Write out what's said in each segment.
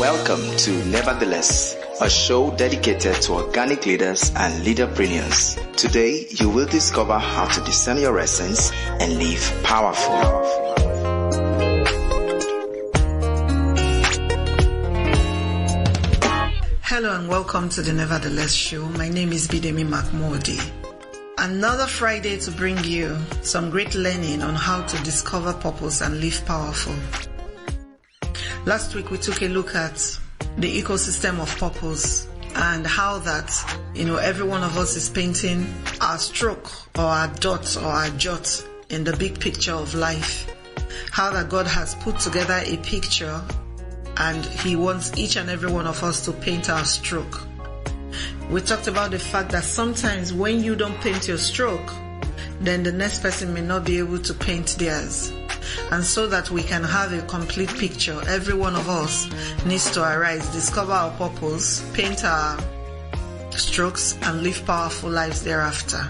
Welcome to Nevertheless, a show dedicated to organic leaders and leaderpreneurs. Today, you will discover how to discern your essence and live powerful. Hello and welcome to the Nevertheless show. My name is Bidemi Mark-Mordi. Another Friday to bring you some great learning on how to discover purpose and live powerful. Last week we took a look at the ecosystem of purpose and how that, every one of us is painting our stroke or our dot or our jot in the big picture of life. How that God has put together a picture and He wants each and every one of us to paint our stroke. We talked about the fact that sometimes when you don't paint your stroke, then the next person may not be able to paint theirs. And so that we can have a complete picture, every one of us needs to arise, discover our purpose, paint our strokes, and live powerful lives thereafter.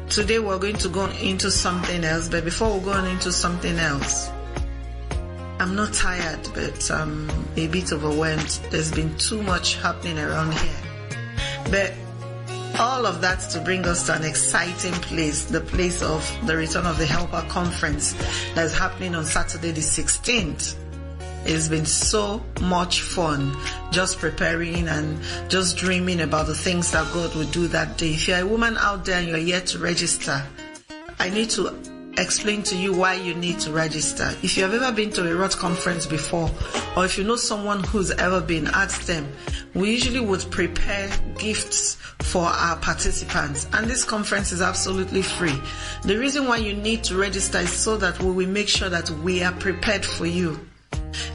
Today we're going to go into something else, but before we go into something else, I'm not tired, but I'm a bit overwhelmed. There's been too much happening around here. But all of that to bring us to an exciting place, the place of the Return of the Helper conference that's happening on Saturday the 16th. It's been so much fun just preparing and just dreaming about the things that God will do that day. If you're a woman out there and you're yet to register, I need to explain to you why you need to register. If you have ever been to a Roth conference before, or if you know someone who's ever been, ask them. We usually would prepare gifts for our participants, and this conference is absolutely free. The reason why you need to register is so that we will make sure that we are prepared for you.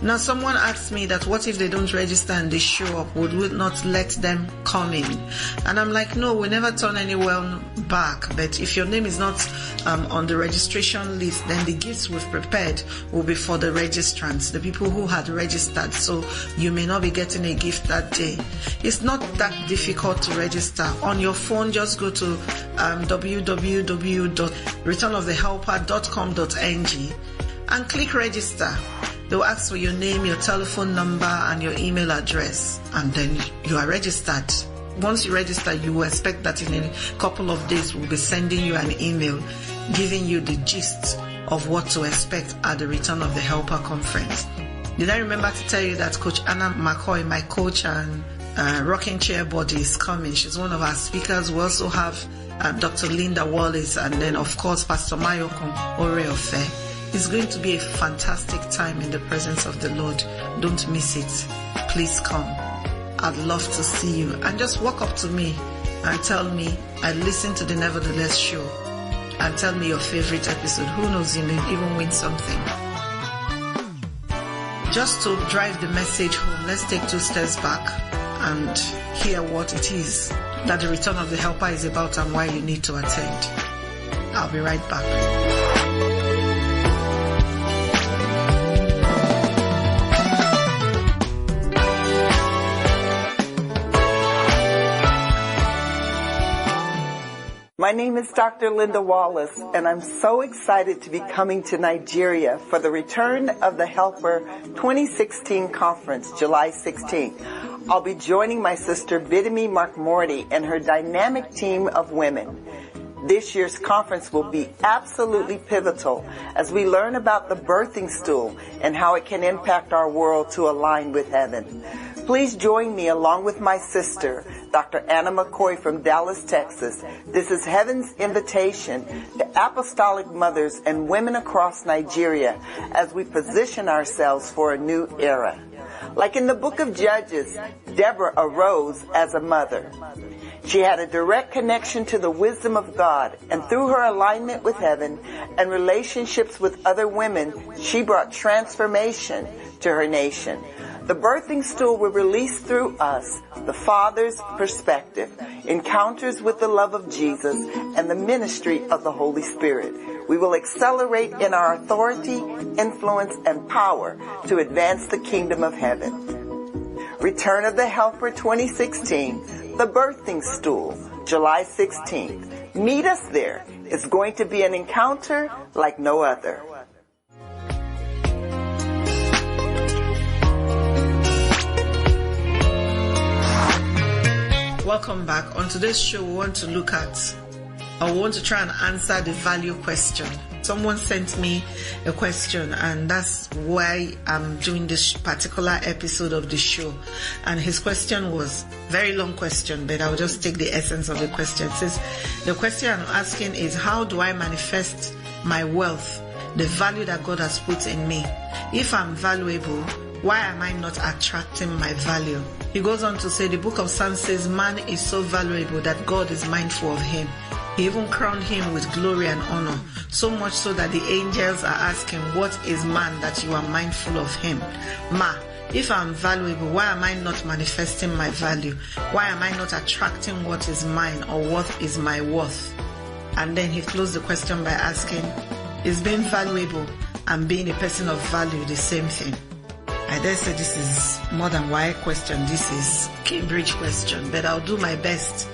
Now, someone asked me that what if they don't register and they show up, would we not let them come in? And I'm like, no, we never turn anyone back. But if your name is not on the registration list, then the gifts we've prepared will be for the registrants, the people who had registered. So you may not be getting a gift that day. It's not that difficult to register. On your phone, just go to www.returnofthehelper.com.ng and click register. They'll ask for your name, your telephone number, and your email address, and then you are registered. Once you register, you will expect that in a couple of days we'll be sending you an email giving you the gist of what to expect at the Return of the Helper conference. Did I remember to tell you that Coach Anna McCoy, my coach and rocking chair body, is coming? She's one of our speakers. We also have Dr. Linda Wallace, and then of course Pastor Mayokon Oreofe. It's going to be a fantastic time in the presence of the Lord. Don't miss it. Please come. I'd love to see you. And just walk up to me and tell me, I listened to the Nevertheless show. And tell me your favorite episode. Who knows, you may even win something. Just to drive the message home, let's take 2 steps back and hear what it is that the Return of the Helper is about and why you need to attend. I'll be right back. My name is Dr. Linda Wallace, and I'm so excited to be coming to Nigeria for the Return of the Helper 2016 conference, July 16th. I'll be joining my sister Bidemi Mark-Mordi and her dynamic team of women. This year's conference will be absolutely pivotal as we learn about the birthing stool and how it can impact our world to align with heaven. Please join me along with my sister, Dr. Anna McCoy from Dallas, Texas. This is Heaven's invitation to apostolic mothers and women across Nigeria as we position ourselves for a new era. Like in the book of Judges, Deborah arose as a mother. She had a direct connection to the wisdom of God, and through her alignment with heaven and relationships with other women, she brought transformation to her nation. The birthing stool will release through us the Father's perspective, encounters with the love of Jesus, and the ministry of the Holy Spirit. We will accelerate in our authority, influence, and power to advance the kingdom of heaven. Return of the Helper 2016, the birthing stool, July 16th. Meet us there. It's going to be an encounter like no other. Welcome back. On today's show, we want to try and answer the value question. Someone sent me a question, and that's why I'm doing this particular episode of the show. And his question was a very long question, but I'll just take the essence of the question. It says, the question I'm asking is, how do I manifest my wealth, the value that God has put in me? If I'm valuable, why am I not attracting my value? He goes on to say, the book of Psalms says, man is so valuable that God is mindful of him. He even crowned him with glory and honor, so much so that the angels are asking, what is man that you are mindful of him? If I'm valuable, why am I not manifesting my value? Why am I not attracting what is mine, or what is my worth? And then he closed the question by asking, is being valuable and being a person of value the same thing? I dare say this is more than why question. This is Cambridge question, but I'll do my best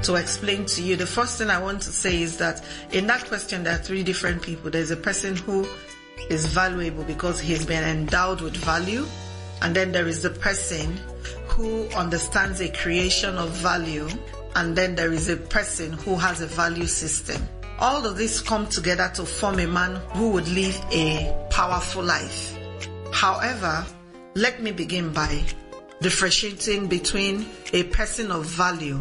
to explain to you. The first thing I want to say is that in that question, there are three different people. There's a person who is valuable because he's been endowed with value. And then there is the person who understands a creation of value. And then there is a person who has a value system. All of this come together to form a man who would live a powerful life. However, let me begin by differentiating between a person of value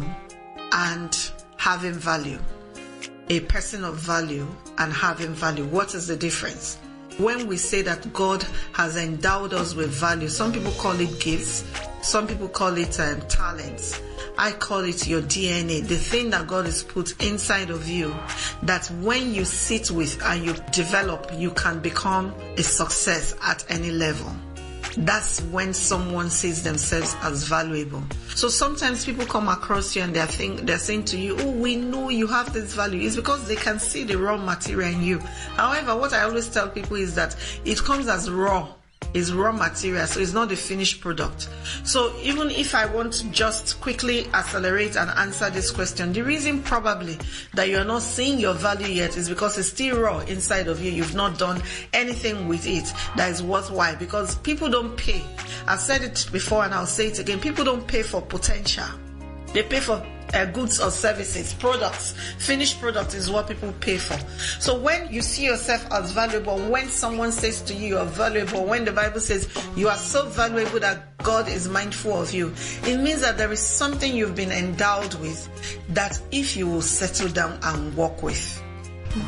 and having value. A person of value and having value. What is the difference? When we say that God has endowed us with value, some people call it gifts, some people call it talents. I call it your DNA, the thing that God has put inside of you, that when you sit with and you develop, you can become a success at any level. That's when someone sees themselves as valuable. So sometimes people come across you and they're saying to you, oh, we know you have this value. It's because they can see the raw material in you. However, what I always tell people is that it comes as raw. It's raw material, so it's not the finished product. So even if I want to just quickly accelerate and answer this question, the reason probably that you're not seeing your value yet is because it's still raw inside of you. You've not done anything with it that is worthwhile, because people don't pay. I've said it before and I'll say it again. People don't pay for potential. They pay for goods or services, products. Finished product is what people pay for. So when you see yourself as valuable, when someone says to you you're valuable, when the Bible says you are so valuable that God is mindful of you, it means that there is something you've been endowed with that if you will settle down and work with,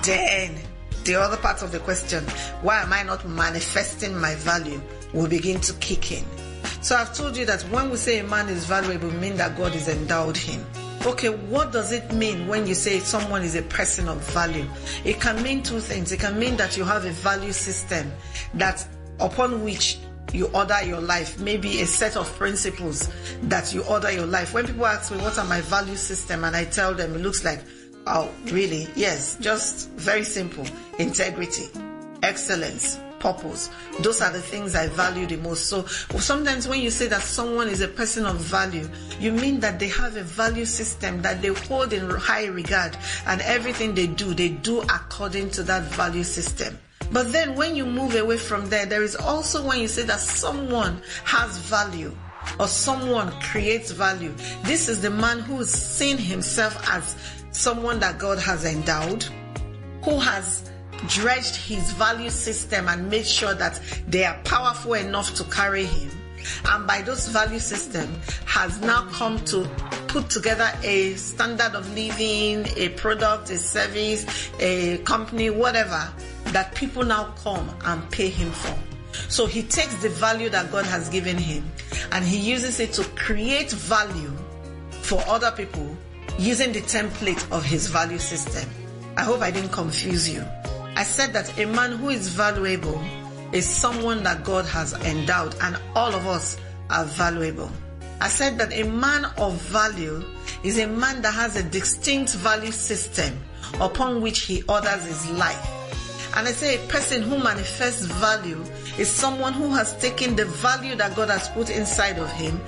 then the other part of the question, why am I not manifesting my value, will begin to kick in. So I've told you that when we say a man is valuable, we mean that God has endowed him. Okay, what does it mean when you say someone is a person of value? It can mean two things. It can mean that you have a value system that upon which you order your life, maybe a set of principles that you order your life. When people ask me, what are my value system? And I tell them, it looks like, oh, really? Yes, just very simple. Integrity, excellence, purpose. Those are the things I value the most. So sometimes when you say that someone is a person of value, you mean that they have a value system that they hold in high regard, and everything they do according to that value system. But then when you move away from there is also when you say that someone has value or someone creates value. This is the man who is seeing himself as someone that God has endowed, who has dredged his value system and made sure that they are powerful enough to carry him, and by those value system has now come to put together a standard of living, a product, a service, a company, whatever, that people now come and pay him for. So he takes the value that God has given him and he uses it to create value for other people using the template of his value system. I hope I didn't confuse you. I said that a man who is valuable is someone that God has endowed, and all of us are valuable. I said that a man of value is a man that has a distinct value system upon which he orders his life. And I say a person who manifests value is someone who has taken the value that God has put inside of him,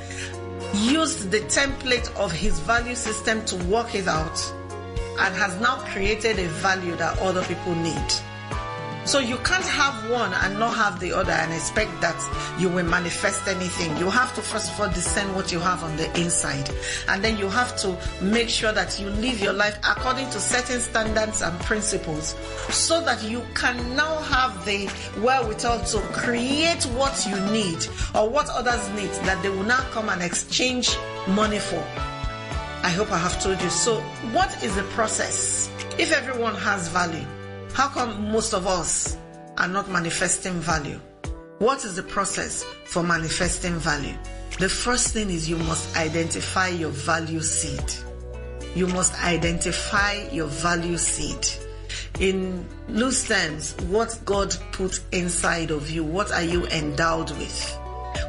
used the template of his value system to work it out, and has now created a value that other people need. So you can't have one and not have the other and expect that you will manifest anything. You have to first of all discern what you have on the inside. And then you have to make sure that you live your life according to certain standards and principles so that you can now have the wherewithal to create what you need or what others need that they will now come and exchange money for. I hope I have told you. So what is the process? If everyone has value, how come most of us are not manifesting value? What is the process for manifesting value? The first thing is you must identify your value seed. You must identify your value seed. In loose terms, what God put inside of you, what are you endowed with?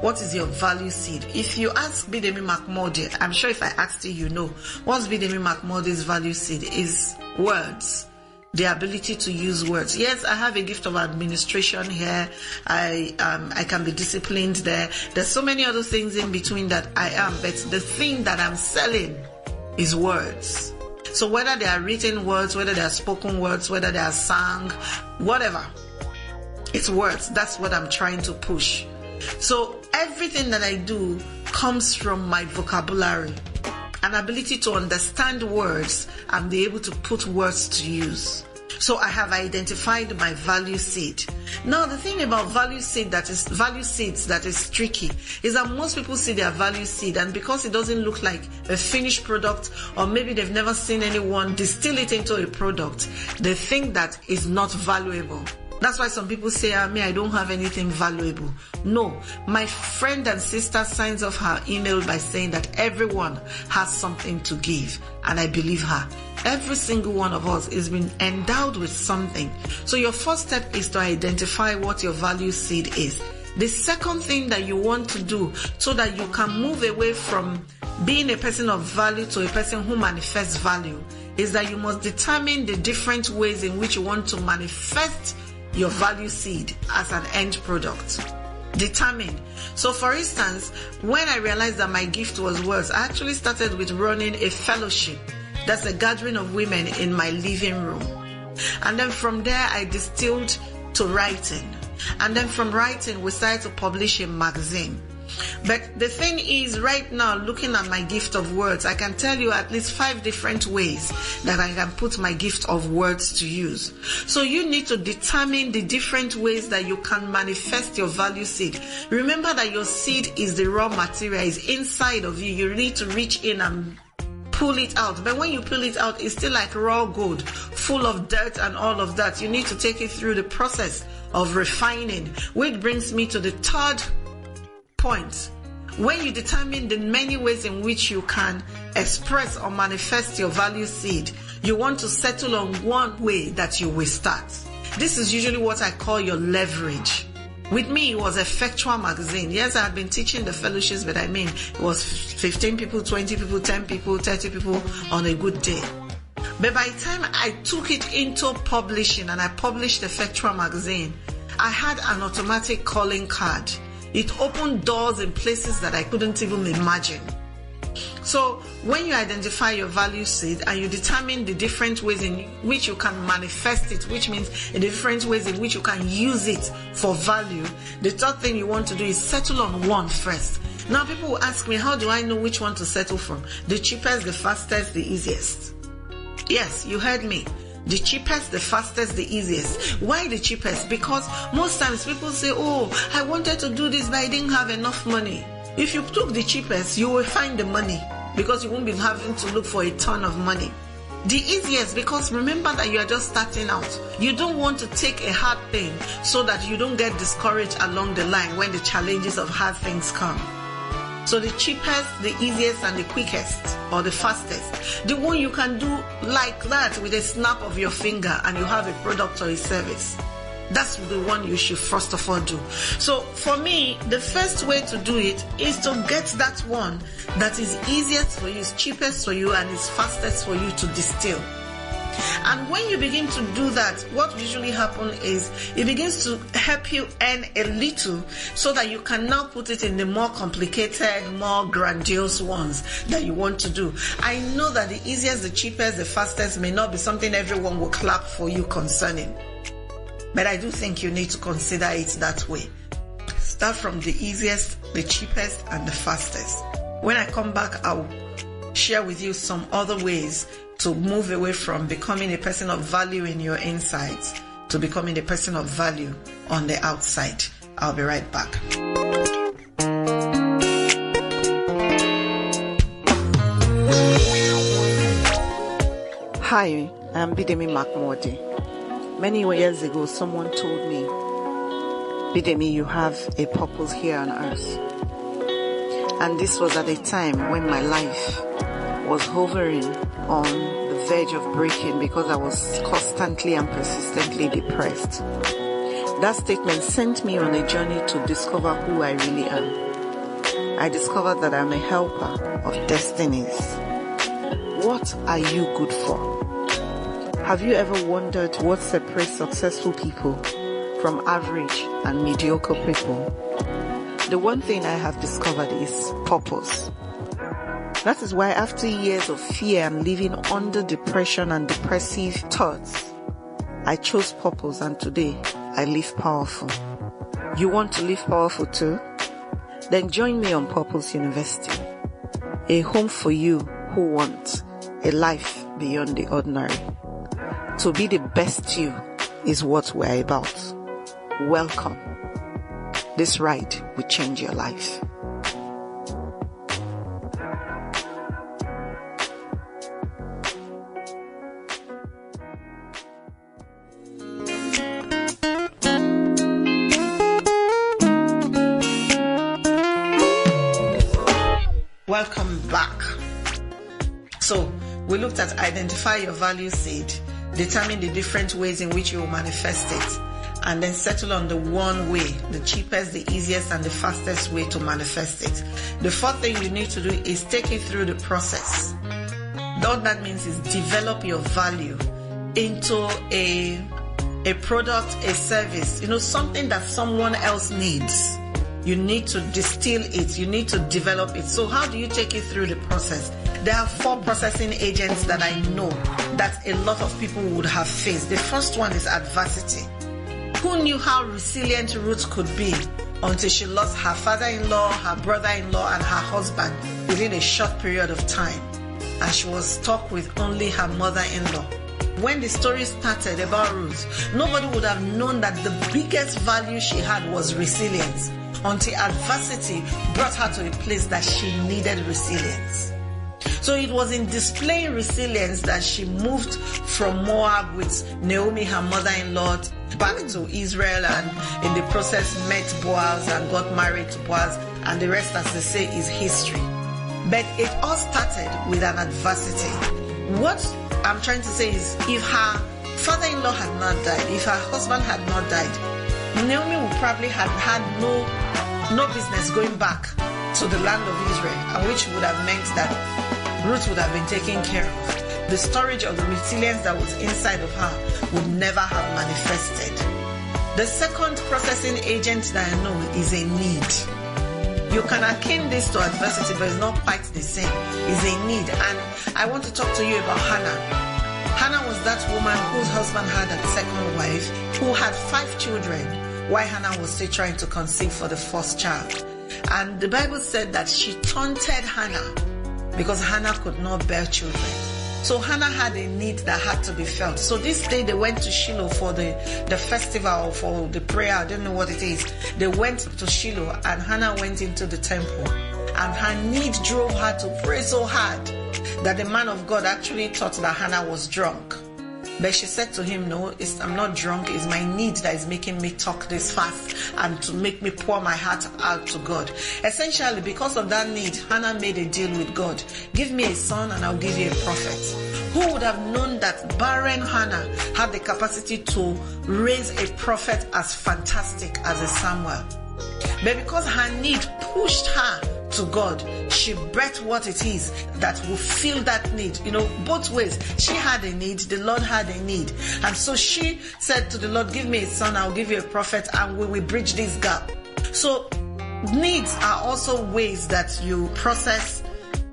What is your value seed? If you ask Bidemi Mark-Mordi, I'm sure if I asked you, you know. What's Bidemi Mark-Mordi's value seed? Is words. The ability to use words. Yes, I have a gift of administration here. I can be disciplined there. There's so many other things in between that I am, but the thing that I'm selling is words. So whether they are written words, whether they are spoken words, whether they are sung, whatever, it's words. That's what I'm trying to push. So everything that I do comes from my vocabulary. An ability to understand words and be able to put words to use. So I have identified my value seed. Now the thing about value seeds that is tricky is that most people see their value seed, and because it doesn't look like a finished product, or maybe they've never seen anyone distill it into a product, they think that is not valuable. That's why some people say, I don't have anything valuable. No, my friend and sister signs off her email by saying that everyone has something to give. And I believe her. Every single one of us is been endowed with something. So your first step is to identify what your value seed is. The second thing that you want to do so that you can move away from being a person of value to a person who manifests value is that you must determine the different ways in which you want to manifest your value seed as an end product. Determined. So for instance, when I realized that my gift was words, I actually started with running a fellowship. That's a gathering of women in my living room. And then from there, I distilled to writing. And then from writing, we started to publish a magazine. But the thing is, right now, looking at my gift of words, I can tell you at least 5 different ways that I can put my gift of words to use. So you need to determine the different ways that you can manifest your value seed. Remember that your seed is the raw material, is inside of you. You need to reach in and pull it out. But when you pull it out, it's still like raw gold, full of dirt and all of that. You need to take it through the process of refining, which brings me to the third point. When you determine the many ways in which you can express or manifest your value seed, you want to settle on one way that you will start. This is usually what I call your leverage. With me, it was Effectual Magazine. Yes, I had been teaching the fellowships, but it was 15 people, 20 people, 10 people, 30 people on a good day. But by the time I took it into publishing and I published Effectual Magazine, I had an automatic calling card. It opened doors in places that I couldn't even imagine. So when you identify your value seed and you determine the different ways in which you can manifest it, which means the different ways in which you can use it for value, the third thing you want to do is settle on one first. Now people will ask me, how do I know which one to settle from? The cheapest, the fastest, the easiest. Yes, you heard me. The cheapest, the fastest, the easiest. Why the cheapest? Because most times people say, I wanted to do this, but I didn't have enough money. If you took the cheapest, you will find the money because you won't be having to look for a ton of money. The easiest, because remember that you are just starting out. You don't want to take a hard thing so that you don't get discouraged along the line when the challenges of hard things come. So the cheapest, the easiest, and the quickest, or the fastest. The one you can do like that with a snap of your finger and you have a product or a service. That's the one you should first of all do. So for me, the first way to do it is to get that one that is easiest for you, is cheapest for you, and is fastest for you to distill. And when you begin to do that, what usually happens is it begins to help you earn a little so that you can now put it in the more complicated, more grandiose ones that you want to do. I know that the easiest, the cheapest, the fastest may not be something everyone will clap for you concerning. But I do think you need to consider it that way. Start from the easiest, the cheapest, and the fastest. When I come back, I'll share with you some other ways to move away from becoming a person of value in your insides to becoming a person of value on the outside. I'll be right back. Hi, I'm Bidemi Mark-Mordi. Many years ago, someone told me, Bidemi, you have a purpose here on earth. And this was at a time when my life was hovering on the verge of breaking because I was constantly and persistently depressed. That statement sent me on a journey to discover who I really am. I discovered that I'm a helper of destinies. What are you good for? Have you ever wondered what separates successful people from average and mediocre people? The one thing I have discovered is purpose. That is why after years of fear and living under depression and depressive thoughts, I chose purpose, and today I live powerful. You want to live powerful too? Then join me on Purpose University, a home for you who want a life beyond the ordinary. To be the best you is what we're about. Welcome. This ride will change your life. Welcome back. So, we looked at identify your value seed, determine the different ways in which you will manifest it, and then settle on the one way, the cheapest, the easiest, and the fastest way to manifest it. The fourth thing you need to do is take it through the process. All that means is develop your value into a product, a service, something that someone else needs. You need to distill it. You need to develop it. So how do you take it through the process? There are 4 processing agents that I know that a lot of people would have faced. The first one is adversity. Who knew how resilient Ruth could be until she lost her father-in-law, her brother-in-law, and her husband within a short period of time, and she was stuck with only her mother-in-law? When the story started about Ruth, nobody would have known that the biggest value she had was resilience, until adversity brought her to a place that she needed resilience. So it was in displaying resilience that she moved from Moab with Naomi, her mother-in-law, back to Israel, and in the process met Boaz and got married to Boaz, and the rest, as they say, is history. But it all started with an adversity. What I'm trying to say is, if her father-in-law had not died, if her husband had not died, Naomi would probably have had no business going back to the land of Israel, and which would have meant that Ruth would have been taken care of. The storage of the resilience that was inside of her would never have manifested. The second processing agent that I know is a need. You can akin this to adversity, but it's not quite the same. It's a need. And I want to talk to you about Hannah. Hannah was that woman whose husband had a second wife, who had 5 children, while Hannah was still trying to conceive for the first child. And the Bible said that she taunted Hannah because Hannah could not bear children. So Hannah had a need that had to be felt. So this day they went to Shiloh for the festival, or for the prayer, I don't know what it is. They went to Shiloh, and Hannah went into the temple, and her need drove her to pray so hard that the man of God actually thought that Hannah was drunk. But she said to him, no, I'm not drunk. It's my need that is making me talk this fast and to make me pour my heart out to God. Essentially, because of that need, Hannah made a deal with God. Give me a son and I'll give you a prophet. Who would have known that barren Hannah had the capacity to raise a prophet as fantastic as a Samuel? But because her need pushed her to God, she birthed what it is that will fill that need. Both ways. She had a need, the Lord had a need. And so she said to the Lord, give me a son, I'll give you a prophet, and we will bridge this gap. So needs are also ways that you process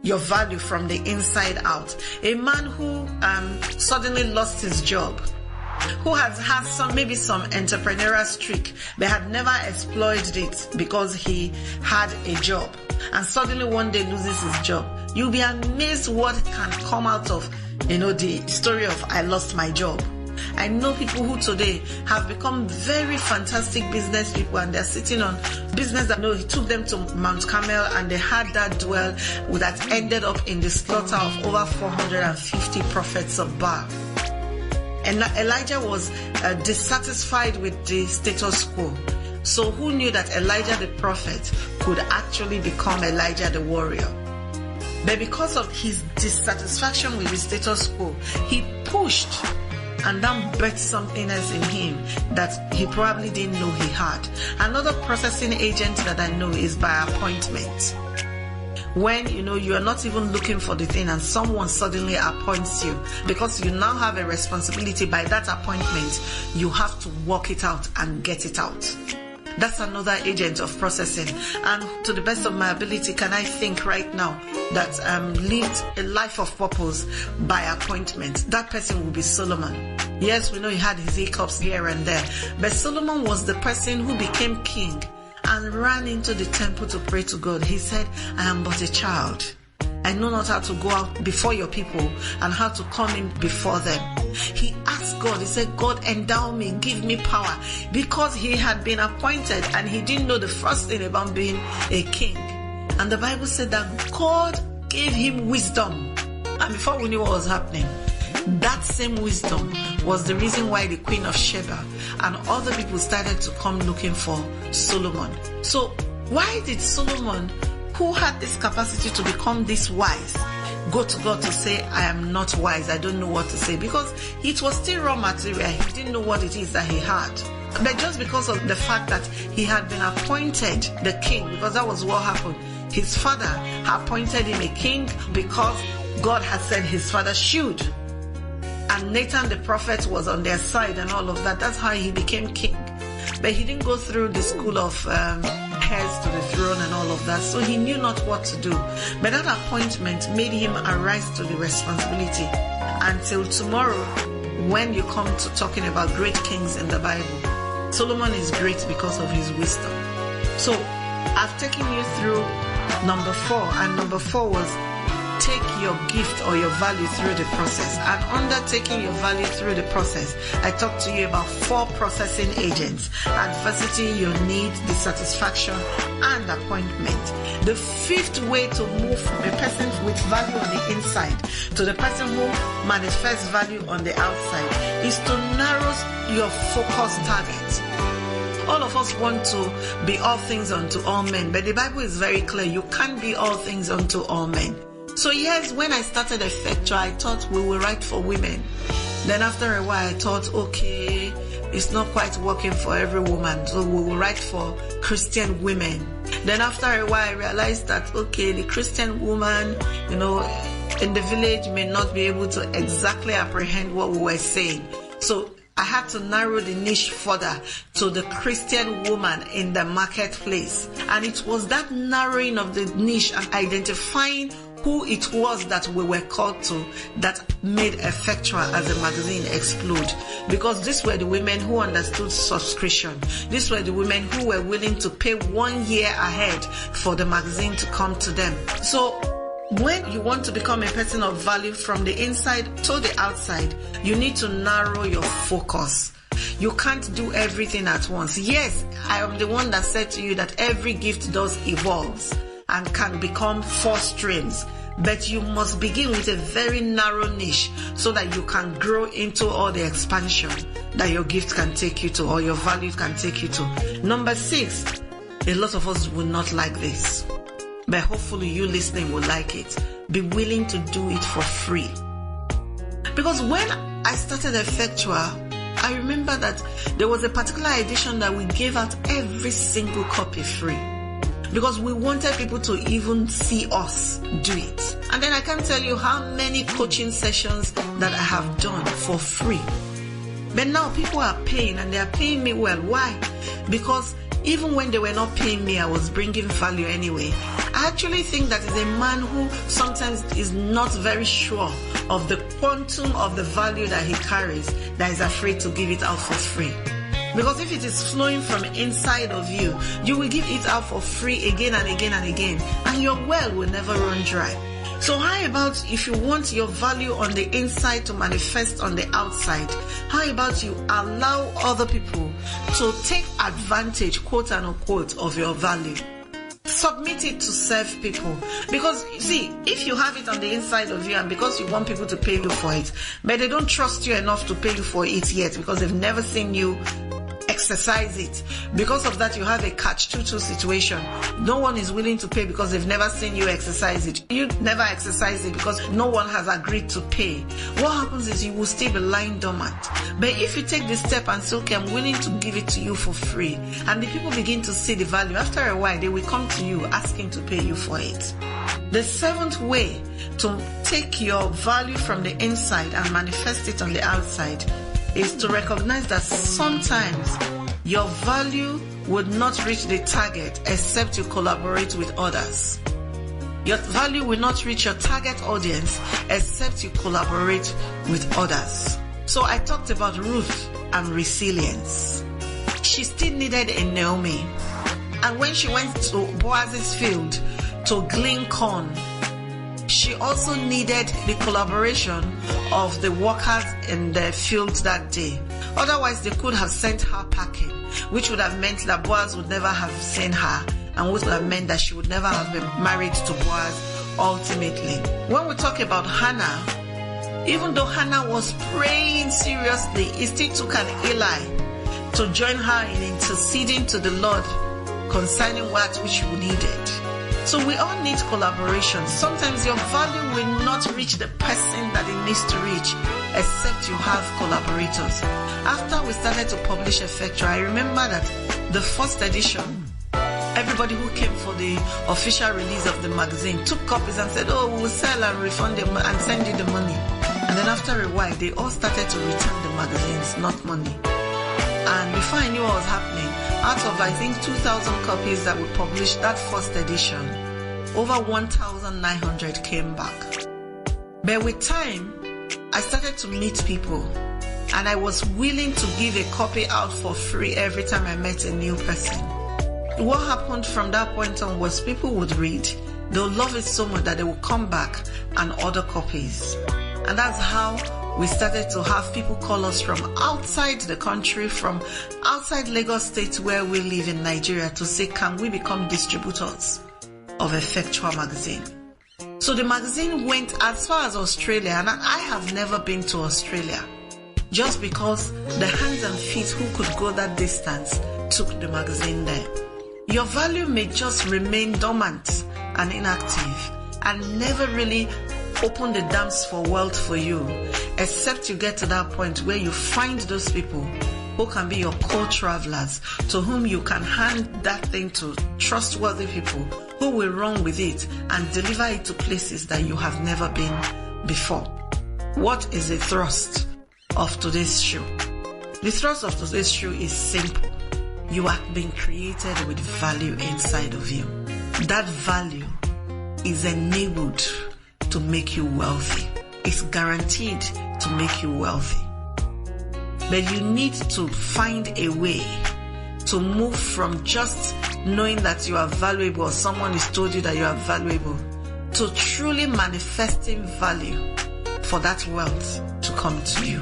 your value from the inside out. A man who suddenly lost his job who has had some entrepreneurial streak, but had never exploited it because he had a job, and suddenly one day loses his job. You'll be amazed what can come out of, the story of I lost my job. I know people who today have become very fantastic business people, and they're sitting on business that it took them to Mount Carmel, and they had that dwell that ended up in the slaughter of over 450 prophets of Baal. And Elijah was dissatisfied with the status quo. So who knew that Elijah the prophet could actually become Elijah the warrior? But because of his dissatisfaction with the status quo, he pushed and then birthed something else in him that he probably didn't know he had. Another processing agent that I know is by appointment. When you are not even looking for the thing and someone suddenly appoints you, because you now have a responsibility. By that appointment, you have to work it out and get it out. That's another agent of processing. And to the best of my ability, can I think right now that lived a life of purpose by appointment? That person will be Solomon. Yes, we know he had his hiccups here and there, but Solomon was the person who became king and ran into the temple to pray to God. He said, I am but a child. I know not how to go out before your people and how to come in before them. He asked God, he said, God, endow me, give me power, because he had been appointed and he didn't know the first thing about being a king. And the Bible said that God gave him wisdom. And before we knew what was happening, that same wisdom was the reason why the Queen of Sheba and other people started to come looking for Solomon. So why did Solomon, who had this capacity to become this wise, go to God to say, I am not wise, I don't know what to say? Because it was still raw material. He didn't know what it is that he had. But just because of the fact that he had been appointed the king, because that was what happened. His father appointed him a king because God had said his father should. And Nathan the prophet was on their side and all of that. That's how he became king. But he didn't go through the school of heirs to the throne and all of that. So he knew not what to do. But that appointment made him arise to the responsibility. Until tomorrow, when you come to talking about great kings in the Bible, Solomon is great because of his wisdom. So I've taken you through number 4. And number 4 was take your gift or your value through the process. And under taking your value through the process, I talked to you about 4 processing agents: adversity, your need, dissatisfaction, and appointment. The 5th way to move from a person with value on the inside to the person who manifests value on the outside is to narrow your focus target. All of us want to be all things unto all men, but the Bible is very clear. You can't be all things unto all men. So yes, when I started Effectua, I thought we will write for women. Then after a while, I thought, okay, it's not quite working for every woman, so we will write for Christian women. Then after a while, I realized that, okay, the Christian woman, in the village may not be able to exactly apprehend what we were saying. So I had to narrow the niche further to the Christian woman in the marketplace. And it was that narrowing of the niche and identifying who it was that we were called to that made Effectua as a magazine explode. Because these were the women who understood subscription. These were the women who were willing to pay 1 year ahead for the magazine to come to them. So when you want to become a person of value from the inside to the outside, you need to narrow your focus. You can't do everything at once. Yes, I am the one that said to you that every gift does evolve and can become 4 streams. But you must begin with a very narrow niche so that you can grow into all the expansion that your gift can take you to or your value can take you to. Number 6, a lot of us will not like this, but hopefully you listening will like it. Be willing to do it for free. Because when I started Effectua, I remember that there was a particular edition that we gave out every single copy free. Because we wanted people to even see us do it. And then I can't tell you how many coaching sessions that I have done for free. But now people are paying, and they are paying me well. Why? Because even when they were not paying me, I was bringing value anyway. I actually think that is a man who sometimes is not very sure of the quantum of the value that he carries that is afraid to give it out for free. Because if it is flowing from inside of you, you will give it out for free again and again and again, and your well will never run dry. So how about if you want your value on the inside to manifest on the outside, how about you allow other people to take advantage, quote unquote, of your value? Submit it to serve people. Because, see, if you have it on the inside of you and because you want people to pay you for it, but they don't trust you enough to pay you for it yet because they've never seen you exercise it. Because of that, you have a catch-22 situation. No one is willing to pay because they've never seen you exercise it. You never exercise it because no one has agreed to pay. What happens is you will still be lying dormant. But if you take this step and say, okay, I'm willing to give it to you for free, and the people begin to see the value, after a while, they will come to you asking to pay you for it. The seventh way to take your value from the inside and manifest it on the outside is to recognize that sometimes your value would not reach the target except you collaborate with others. Your value will not reach your target audience except you collaborate with others. So I talked about Ruth and resilience. She still needed a Naomi. And when she went to Boaz's field to glean corn, she also needed the collaboration of the workers in the field that day. Otherwise, they could have sent her packing, which would have meant that Boaz would never have seen her, and which would have meant that she would never have been married to Boaz ultimately. When we talk about Hannah, even though Hannah was praying seriously, it still took an Eli to join her in interceding to the Lord concerning what which she needed. So we all need collaboration. Sometimes your value will not reach the person that it needs to reach except you have collaborators. After we started to publish Effectual, I remember that the first edition, everybody who came for the official release of the magazine took copies and said, oh, we will sell and refund them and send you the money. And then after a while, they all started to return the magazines, not money. And before I knew what was happening, out of I think 2,000 copies that we published that first edition, over 1,900 came back. But with time, I started to meet people, and I was willing to give a copy out for free every time I met a new person. What happened from that point on was people would read, they'll love it so much that they will come back and order copies. And that's how we started to have people call us from outside the country, from outside Lagos State where we live in Nigeria, to say, can we become distributors of Effectual magazine? So the magazine went as far as Australia, and I have never been to Australia, just because the hands and feet who could go that distance took the magazine there. Your value may just remain dormant and inactive and never really open the dams for wealth for you, except you get to that point where you find those people who can be your co-travelers, to whom you can hand that thing to, trustworthy people who will run with it and deliver it to places that you have never been before. What is the thrust of today's show? The thrust of today's show is simple. You are being created with value inside of you. That value is enabled to make you wealthy. It's guaranteed to make you wealthy. But you need to find a way to move from just knowing that you are valuable, or someone has told you that you are valuable, to truly manifesting value for that wealth to come to you.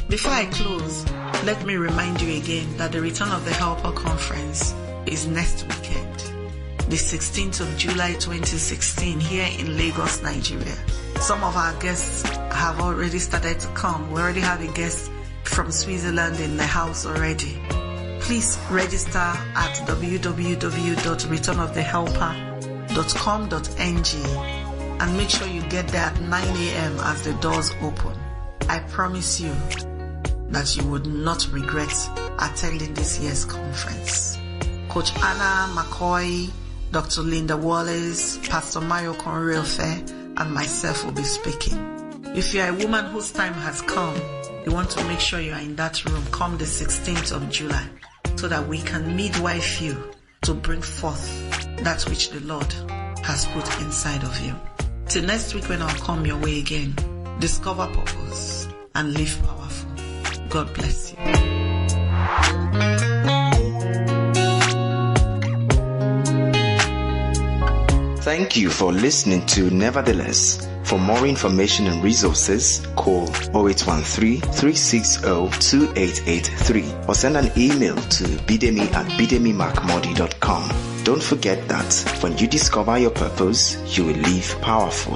Before I close, let me remind you again that the Return of the Helper Conference is next weekend, the 16th of July 2016, here in Lagos, Nigeria. Some of our guests have already started to come. We already have a guest from Switzerland in the house already. Please register at www.returnofthehelper.com.ng and make sure you get there at 9 a.m. as the doors open. I promise you that you would not regret attending this year's conference. Coach Anna McCoy, Dr. Linda Wallace, Pastor Mayo Conreofe, and myself will be speaking. If you are a woman whose time has come, you want to make sure you are in that room, come the 16th of July, so that we can midwife you to bring forth that which the Lord has put inside of you. Till next week when I'll come your way again, discover purpose, and live powerful. God bless you. Thank you for listening to Nevertheless. For more information and resources, call 0813-360-2883 or send an email to bidemi@bidemimark-mordi.com. Don't forget that when you discover your purpose, you will live powerful.